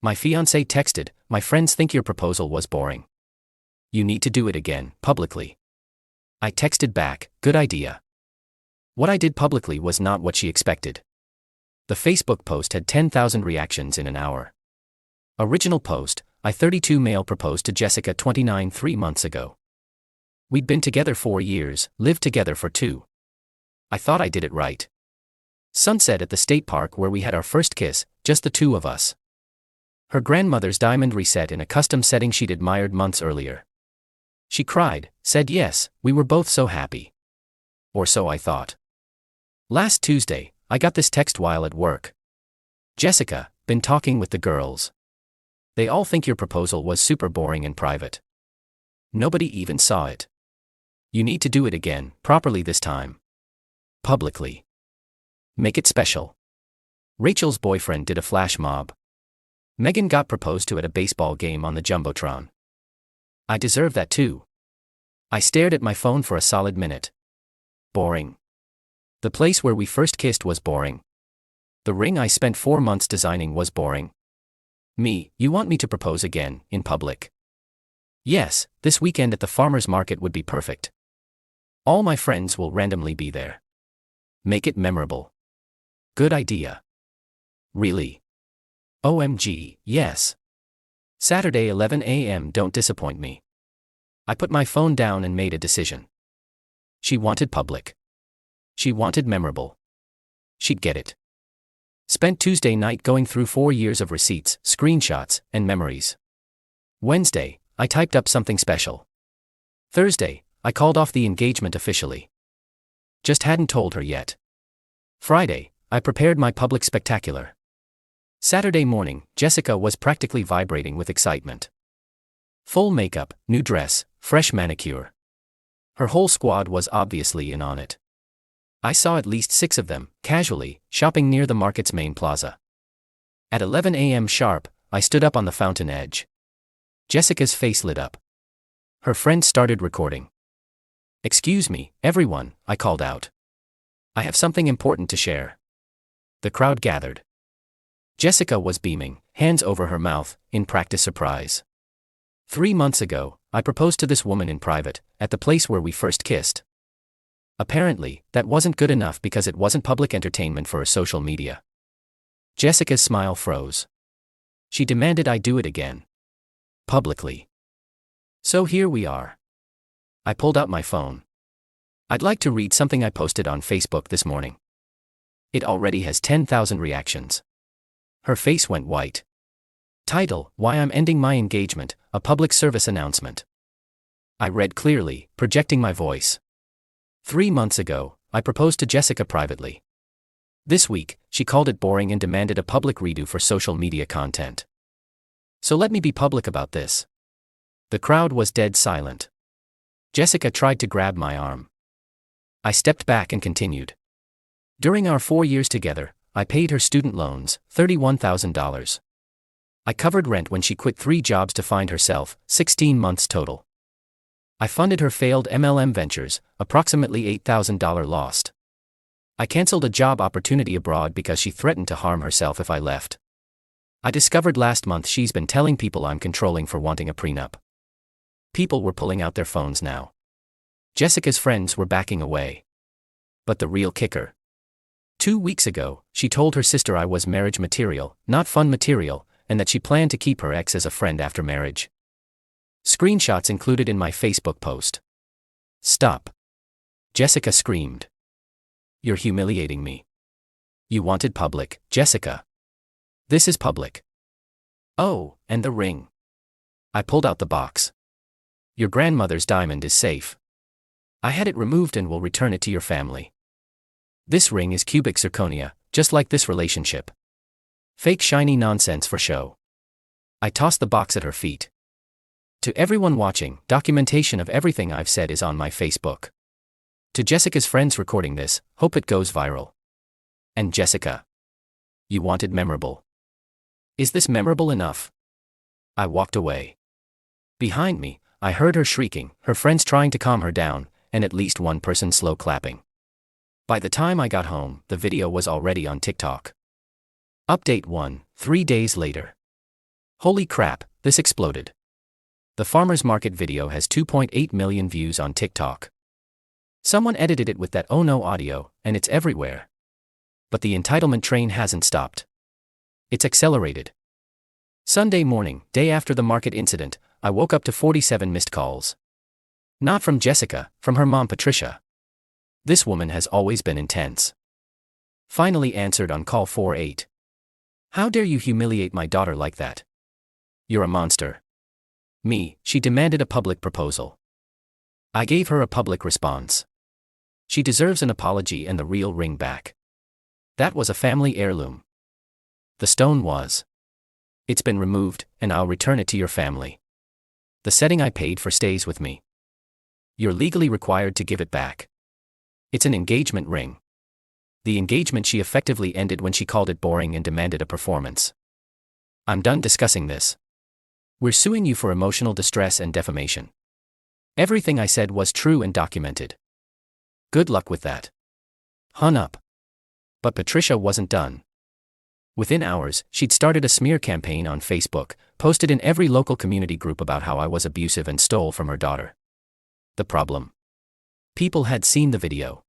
My fiancé texted, "My friends think your proposal was boring. You need to do it again, publicly." I texted back, "Good idea." What I did publicly was not what she expected. The Facebook post had 10,000 reactions in an hour. Original post: I 32 male proposed to Jessica 29 3 months ago. We'd been together 4 years, lived together for 2. I thought I did it right. Sunset at the state park where we had our first kiss, just the 2 of us. Her grandmother's diamond reset in a custom setting she'd admired months earlier. She cried, said yes, we were both so happy. Or so I thought. Last Tuesday, I got this text while at work. "Jessica, been talking with the girls. They all think your proposal was super boring and private. Nobody even saw it. You need to do it again, properly this time. Publicly. Make it special." Rachel's boyfriend did a flash mob. Megan got proposed to at a baseball game on the Jumbotron. I deserve that too. I stared at my phone for a solid minute. Boring. The place where we first kissed was boring. The ring I spent 4 months designing was boring. Me, you want me to propose again, in public? Yes, this weekend at the farmer's market would be perfect. All my friends will randomly be there. Make it memorable. Good idea. Really? OMG, yes. Saturday 11 a.m. Don't disappoint me. I put my phone down and made a decision. She wanted public. She wanted memorable. She'd get it. Spent Tuesday night going through 4 years of receipts, screenshots, and memories. Wednesday, I typed up something special. Thursday, I called off the engagement officially. Just hadn't told her yet. Friday, I prepared my public spectacular. Saturday morning, Jessica was practically vibrating with excitement. Full makeup, new dress, fresh manicure. Her whole squad was obviously in on it. I saw at least 6 of them, casually, shopping near the market's main plaza. At 11 a.m. sharp, I stood up on the fountain edge. Jessica's face lit up. Her friend started recording. "Excuse me, everyone," I called out. "I have something important to share." The crowd gathered. Jessica was beaming, hands over her mouth, in practice surprise. 3 months ago, I proposed to this woman in private, at the place where we first kissed. Apparently, that wasn't good enough because it wasn't public entertainment for her social media. Jessica's smile froze. She demanded I do it again. Publicly. So here we are. I pulled out my phone. I'd like to read something I posted on Facebook this morning. It already has 10,000 reactions. Her face went white. Title: Why I'm Ending My Engagement, a Public Service Announcement. I read clearly, projecting my voice. 3 months ago, I proposed to Jessica privately. This week, she called it boring and demanded a public redo for social media content. So let me be public about this. The crowd was dead silent. Jessica tried to grab my arm. I stepped back and continued. During our 4 years together, I paid her student loans, $31,000. I covered rent when she quit 3 jobs to find herself, 16 months total. I funded her failed MLM ventures, approximately $8,000 lost. I canceled a job opportunity abroad because she threatened to harm herself if I left. I discovered last month she's been telling people I'm controlling for wanting a prenup. People were pulling out their phones now. Jessica's friends were backing away. But the real kicker. 2 weeks ago, she told her sister I was marriage material, not fun material, and that she planned to keep her ex as a friend after marriage. Screenshots included in my Facebook post. Stop. Jessica screamed. You're humiliating me. You wanted public, Jessica. This is public. Oh, and the ring. I pulled out the box. Your grandmother's diamond is safe. I had it removed and will return it to your family. This ring is cubic zirconia, just like this relationship. Fake shiny nonsense for show. I tossed the box at her feet. To everyone watching, documentation of everything I've said is on my Facebook. To Jessica's friends recording this, hope it goes viral. And Jessica. You wanted memorable. Is this memorable enough? I walked away. Behind me, I heard her shrieking, her friends trying to calm her down, and at least one person slow clapping. By the time I got home, the video was already on TikTok. Update 1, 3 days later. Holy crap, this exploded. The farmer's market video has 2.8 million views on TikTok. Someone edited it with that oh no audio, and it's everywhere. But the entitlement train hasn't stopped. It's accelerated. Sunday morning, day after the market incident, I woke up to 47 missed calls. Not from Jessica, from her mom Patricia. This woman has always been intense. Finally answered on call 48. How dare you humiliate my daughter like that? You're a monster. Me, she demanded a public proposal. I gave her a public response. She deserves an apology and the real ring back. That was a family heirloom. The stone was. It's been removed, and I'll return it to your family. The setting I paid for stays with me. You're legally required to give it back. It's an engagement ring. The engagement she effectively ended when she called it boring and demanded a performance. I'm done discussing this. We're suing you for emotional distress and defamation. Everything I said was true and documented. Good luck with that. Hung up. But Patricia wasn't done. Within hours, she'd started a smear campaign on Facebook, posted in every local community group about how I was abusive and stole from her daughter. The problem? People had seen the video.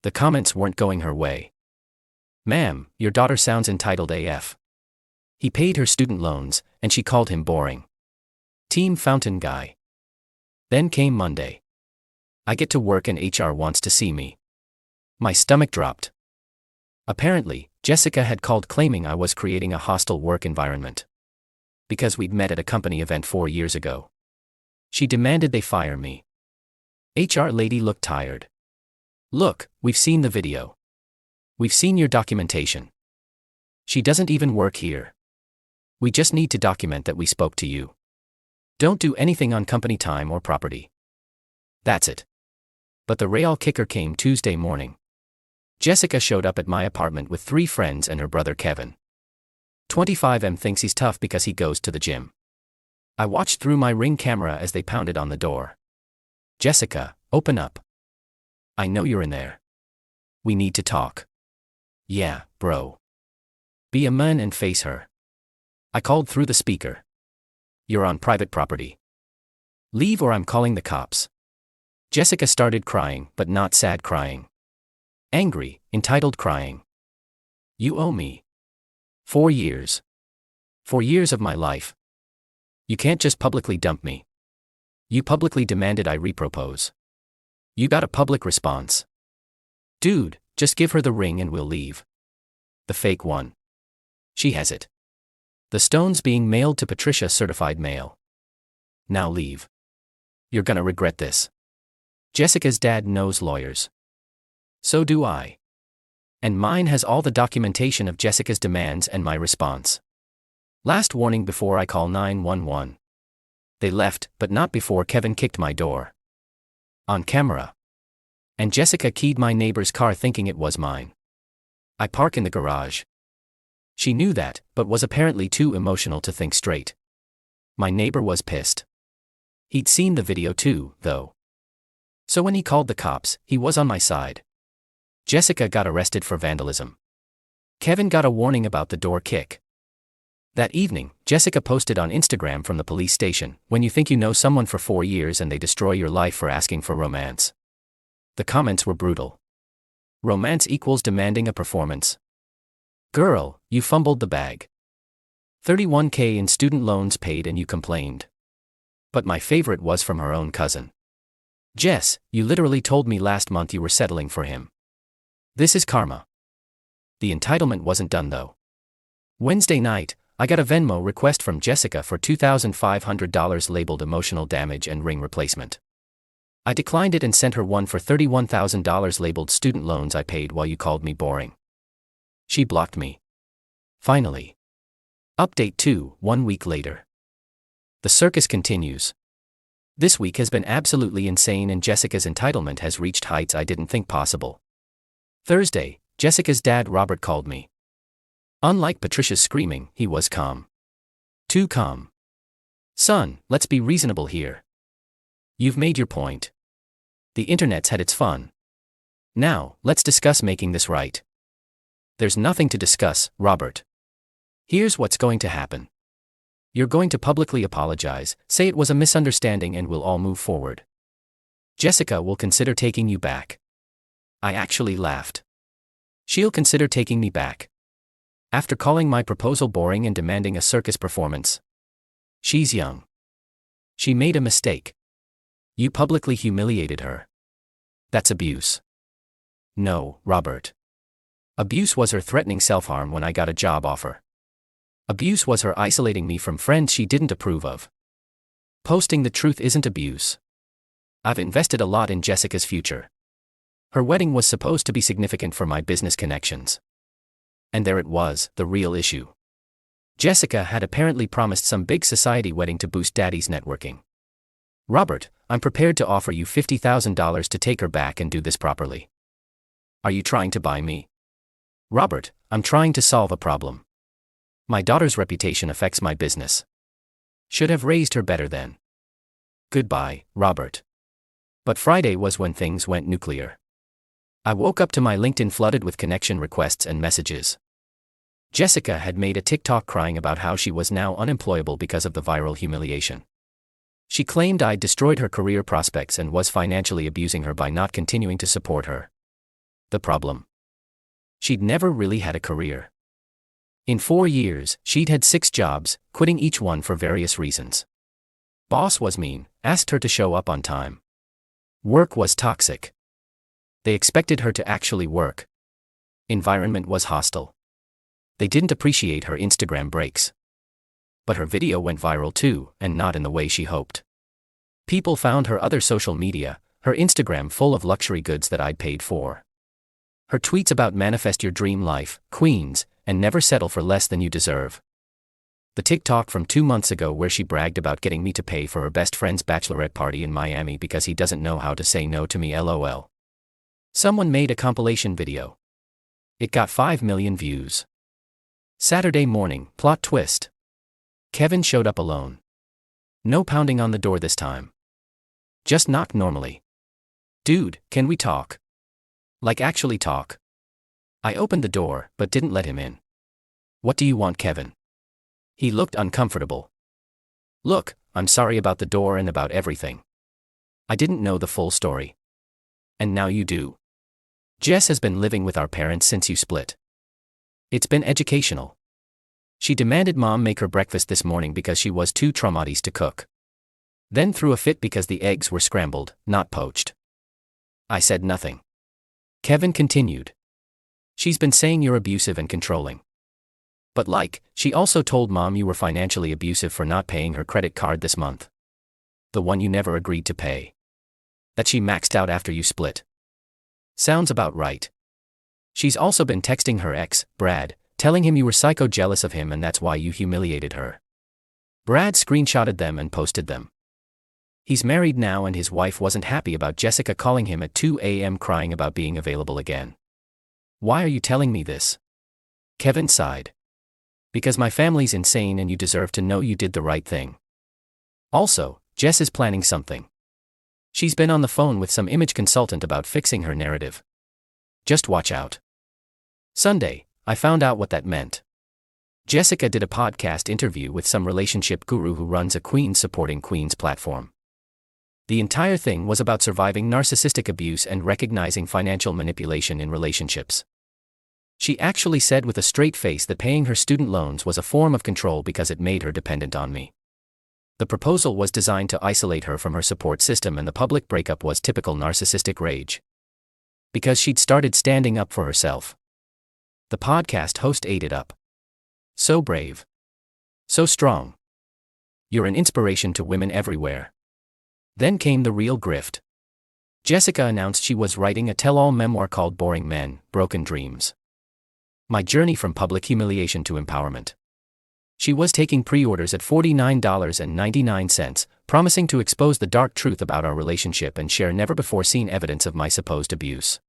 The comments weren't going her way. Ma'am, your daughter sounds entitled AF. He paid her student loans, and she called him boring. Team Fountain Guy. Then came Monday. I get to work and HR wants to see me. My stomach dropped. Apparently, Jessica had called claiming I was creating a hostile work environment. Because we'd met at a company event 4 years ago. She demanded they fire me. HR lady looked tired. Look, we've seen the video. We've seen your documentation. She doesn't even work here. We just need to document that we spoke to you. Don't do anything on company time or property. That's it. But the real kicker came Tuesday morning. Jessica showed up at my apartment with 3 friends and her brother Kevin. 25M thinks he's tough because he goes to the gym. I watched through my Ring camera as they pounded on the door. Jessica, open up. I know you're in there. We need to talk. Yeah, bro. Be a man and face her. I called through the speaker. You're on private property. Leave or I'm calling the cops. Jessica started crying, but not sad crying. Angry, entitled crying. You owe me. 4 years. 4 years of my life. You can't just publicly dump me. You publicly demanded I repropose. You got a public response. Dude, just give her the ring and we'll leave. The fake one. She has it. The stone's being mailed to Patricia certified mail. Now leave. You're gonna regret this. Jessica's dad knows lawyers. So do I. And mine has all the documentation of Jessica's demands and my response. Last warning before I call 911. They left, but not before Kevin kicked my door. On camera. And Jessica keyed my neighbor's car thinking it was mine. I park in the garage. She knew that, but was apparently too emotional to think straight. My neighbor was pissed. He'd seen the video too, though. So when he called the cops, he was on my side. Jessica got arrested for vandalism. Kevin got a warning about the door kick. That evening, Jessica posted on Instagram from the police station, when you think you know someone for 4 years and they destroy your life for asking for romance. The comments were brutal. Romance equals demanding a performance. Girl, you fumbled the bag. $31K in student loans paid and you complained. But my favorite was from her own cousin. Jess, you literally told me last month you were settling for him. This is karma. The entitlement wasn't done though. Wednesday night, I got a Venmo request from Jessica for $2,500 labeled emotional damage and ring replacement. I declined it and sent her one for $31,000 labeled student loans I paid while you called me boring. She blocked me. Finally. Update 2, 1 week later. The circus continues. This week has been absolutely insane and Jessica's entitlement has reached heights I didn't think possible. Thursday, Jessica's dad Robert called me. Unlike Patricia's screaming, he was calm. Too calm. Son, let's be reasonable here. You've made your point. The internet's had its fun. Now, let's discuss making this right. There's nothing to discuss, Robert. Here's what's going to happen. You're going to publicly apologize, say it was a misunderstanding, and we'll all move forward. Jessica will consider taking you back. I actually laughed. She'll consider taking me back. After calling my proposal boring and demanding a circus performance. She's young. She made a mistake. You publicly humiliated her. That's abuse. No, Robert. Abuse was her threatening self-harm when I got a job offer. Abuse was her isolating me from friends she didn't approve of. Posting the truth isn't abuse. I've invested a lot in Jessica's future. Her wedding was supposed to be significant for my business connections. And there it was, the real issue. Jessica had apparently promised some big society wedding to boost Daddy's networking. Robert, I'm prepared to offer you $50,000 to take her back and do this properly. Are you trying to buy me? Robert, I'm trying to solve a problem. My daughter's reputation affects my business. Should have raised her better then. Goodbye, Robert. But Friday was when things went nuclear. I woke up to my LinkedIn flooded with connection requests and messages. Jessica had made a TikTok crying about how she was now unemployable because of the viral humiliation. She claimed I'd destroyed her career prospects and was financially abusing her by not continuing to support her. The problem? She'd never really had a career. In 4 years, she'd had 6 jobs, quitting each one for various reasons. Boss was mean, asked her to show up on time. Work was toxic. They expected her to actually work. Environment was hostile. They didn't appreciate her Instagram breaks. But her video went viral too, and not in the way she hoped. People found her other social media, her Instagram full of luxury goods that I'd paid for. Her tweets about manifest your dream life, queens, and never settle for less than you deserve. The TikTok from 2 months ago where she bragged about getting me to pay for her best friend's bachelorette party in Miami because he doesn't know how to say no to me, LOL. Someone made a compilation video. It got 5 million views. Saturday morning, plot twist. Kevin showed up alone. No pounding on the door this time. Just knocked normally. Dude, can we talk? Like actually talk. I opened the door, but didn't let him in. What do you want, Kevin? He looked uncomfortable. Look, I'm sorry about the door and about everything. I didn't know the full story. And now you do. Jess has been living with our parents since you split. It's been educational. She demanded Mom make her breakfast this morning because she was too traumatized to cook. Then threw a fit because the eggs were scrambled, not poached. I said nothing. Kevin continued. She's been saying you're abusive and controlling. But she also told Mom you were financially abusive for not paying her credit card this month. The one you never agreed to pay. That she maxed out after you split. Sounds about right. She's also been texting her ex, Brad, telling him you were psycho jealous of him and that's why you humiliated her. Brad screenshotted them and posted them. He's married now and his wife wasn't happy about Jessica calling him at 2 a.m. crying about being available again. Why are you telling me this? Kevin sighed. Because my family's insane and you deserve to know you did the right thing. Also, Jess is planning something. She's been on the phone with some image consultant about fixing her narrative. Just watch out. Sunday, I found out what that meant. Jessica did a podcast interview with some relationship guru who runs a Queens supporting Queens platform. The entire thing was about surviving narcissistic abuse and recognizing financial manipulation in relationships. She actually said with a straight face that paying her student loans was a form of control because it made her dependent on me. The proposal was designed to isolate her from her support system and the public breakup was typical narcissistic rage. Because she'd started standing up for herself. The podcast host ate it up. So brave. So strong. You're an inspiration to women everywhere. Then came the real grift. Jessica announced she was writing a tell-all memoir called Boring Men, Broken Dreams. My journey from public humiliation to empowerment. She was taking pre-orders at $49.99, promising to expose the dark truth about our relationship and share never-before-seen evidence of my supposed abuse.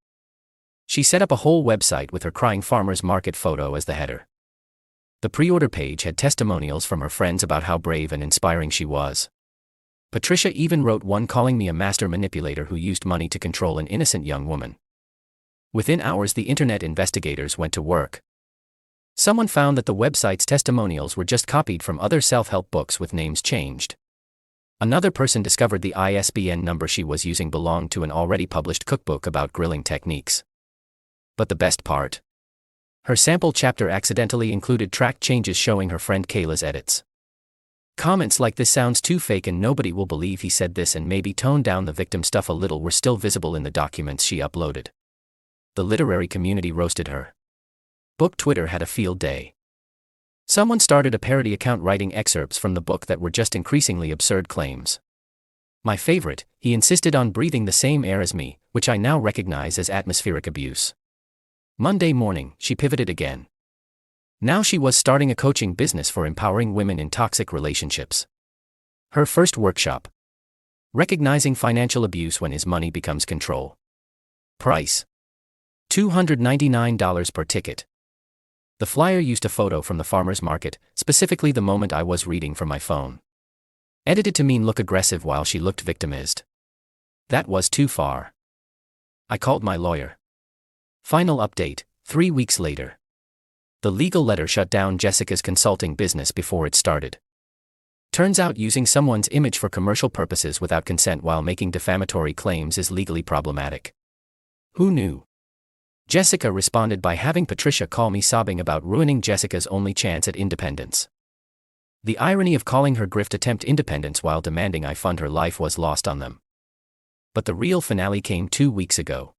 She set up a whole website with her crying farmer's market photo as the header. The pre-order page had testimonials from her friends about how brave and inspiring she was. Patricia even wrote one calling me a master manipulator who used money to control an innocent young woman. Within hours the internet investigators went to work. Someone found that the website's testimonials were just copied from other self-help books with names changed. Another person discovered the ISBN number she was using belonged to an already published cookbook about grilling techniques. But the best part? Her sample chapter accidentally included track changes showing her friend Kayla's edits. Comments like "this sounds too fake and nobody will believe he said this and maybe tone down the victim stuff a little" were still visible in the documents she uploaded. The literary community roasted her. Book Twitter had a field day. Someone started a parody account writing excerpts from the book that were just increasingly absurd claims. My favorite, he insisted on breathing the same air as me, which I now recognize as atmospheric abuse. Monday morning, she pivoted again. Now she was starting a coaching business for empowering women in toxic relationships. Her first workshop: recognizing financial abuse when his money becomes control. Price: $299 per ticket. The flyer used a photo from the farmer's market, specifically the moment I was reading from my phone. Edited to mean look aggressive while she looked victimized. That was too far. I called my lawyer. Final update: 3 weeks later. The legal letter shut down Jessica's consulting business before it started. Turns out using someone's image for commercial purposes without consent while making defamatory claims is legally problematic. Who knew? Jessica responded by having Patricia call me sobbing about ruining Jessica's only chance at independence. The irony of calling her grift attempt independence while demanding I fund her life was lost on them. But the real finale came 2 weeks ago.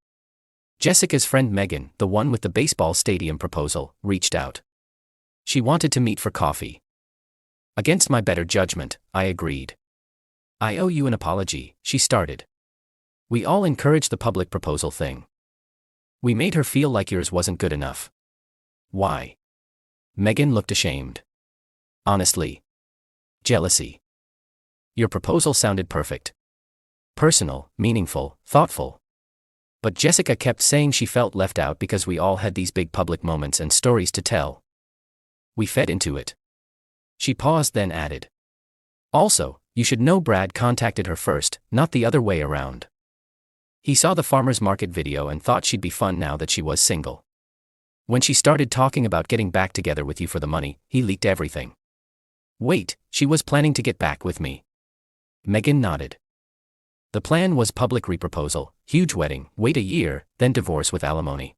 Jessica's friend Megan, the one with the baseball stadium proposal, reached out. She wanted to meet for coffee. Against my better judgment, I agreed. "I owe you an apology," she started. "We all encouraged the public proposal thing. We made her feel like yours wasn't good enough." "Why?" Megan looked ashamed. "Honestly. Jealousy. Your proposal sounded perfect. Personal, meaningful, thoughtful. But Jessica kept saying she felt left out because we all had these big public moments and stories to tell. We fed into it." She paused, then added, "Also, you should know Brad contacted her first, not the other way around. He saw the farmer's market video and thought she'd be fun now that she was single. When she started talking about getting back together with you for the money, he leaked everything." "Wait, she was planning to get back with me?" Megan nodded. "The plan was public reproposal, huge wedding, wait a year, then divorce with alimony.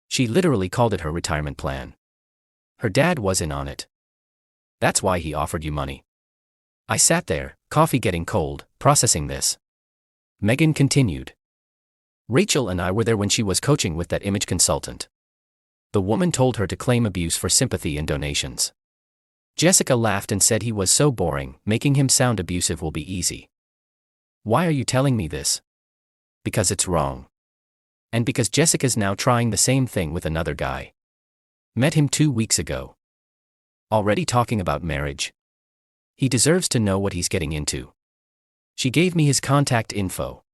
She literally called it her retirement plan. Her dad was in on it. That's why he offered you money." I sat there, coffee getting cold, processing this. Megan continued. "Rachel and I were there when she was coaching with that image consultant. The woman told her to claim abuse for sympathy and donations. Jessica laughed and said he was so boring, making him sound abusive will be easy. Why are you telling me this? Because it's wrong. And because Jessica's now trying the same thing with another guy. Met him 2 weeks ago. Already talking about marriage. He deserves to know what he's getting into." She gave me his contact info.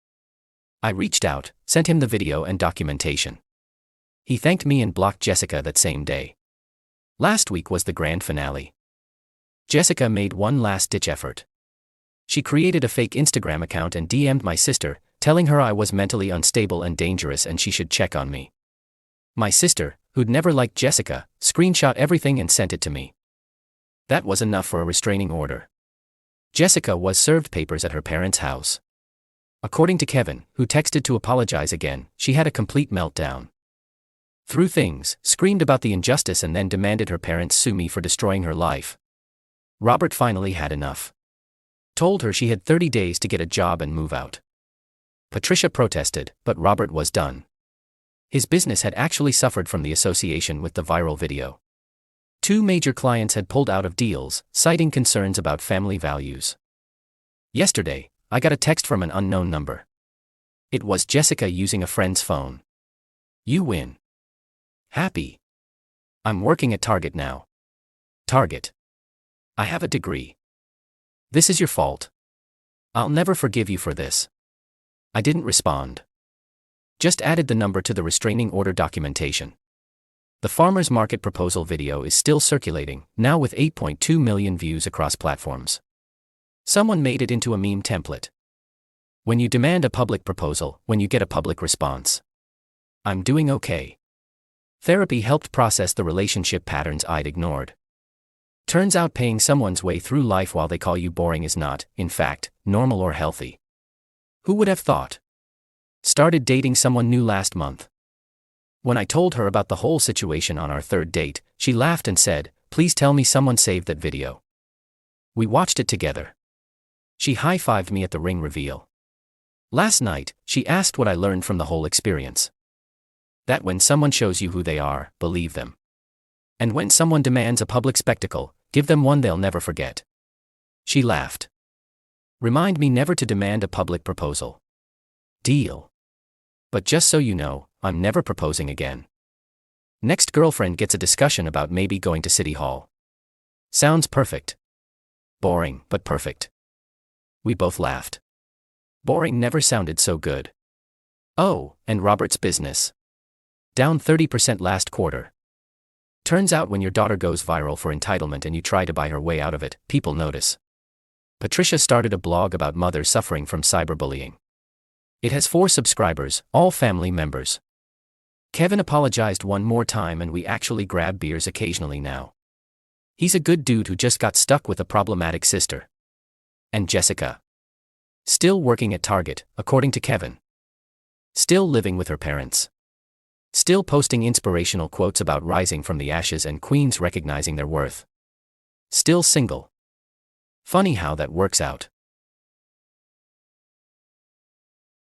I reached out, sent him the video and documentation. He thanked me and blocked Jessica that same day. Last week was the grand finale. Jessica made one last-ditch effort. She created a fake Instagram account and DM'd my sister, telling her I was mentally unstable and dangerous and she should check on me. My sister, who'd never liked Jessica, screenshot everything and sent it to me. That was enough for a restraining order. Jessica was served papers at her parents' house. According to Kevin, who texted to apologize again, she had a complete meltdown. Threw things, screamed about the injustice and then demanded her parents sue me for destroying her life. Robert finally had enough. Told her she had 30 days to get a job and move out. Patricia protested, but Robert was done. His business had actually suffered from the association with the viral video. 2 major clients had pulled out of deals, citing concerns about family values. Yesterday, I got a text from an unknown number. It was Jessica using a friend's phone. "You win. Happy. I'm working at Target now." Target. "I have a degree. This is your fault. I'll never forgive you for this." I didn't respond. Just added the number to the restraining order documentation. The farmer's market proposal video is still circulating, now with 8.2 million views across platforms. Someone made it into a meme template. When you demand a public proposal, when you get a public response. I'm doing okay. Therapy helped process the relationship patterns I'd ignored. Turns out paying someone's way through life while they call you boring is not, in fact, normal or healthy. Who would have thought? Started dating someone new last month. When I told her about the whole situation on our third date, she laughed and said, "Please tell me someone saved that video." We watched it together. She high-fived me at the ring reveal. Last night, she asked what I learned from the whole experience. That when someone shows you who they are, believe them. And when someone demands a public spectacle, give them one they'll never forget. She laughed. Remind me never to demand a public proposal. Deal. But just so you know, I'm never proposing again. Next girlfriend gets a discussion about maybe going to City Hall. Sounds perfect. Boring, but perfect. We both laughed. Boring never sounded so good. Oh, and Robert's business. Down 30% last quarter. Turns out when your daughter goes viral for entitlement and you try to buy her way out of it, people notice. Patricia started a blog about mothers suffering from cyberbullying. It has 4 subscribers, all family members. Kevin apologized one more time and we actually grab beers occasionally now. He's a good dude who just got stuck with a problematic sister. And Jessica. Still working at Target, according to Kevin. Still living with her parents. Still posting inspirational quotes about rising from the ashes and queens recognizing their worth. Still single. Funny how that works out.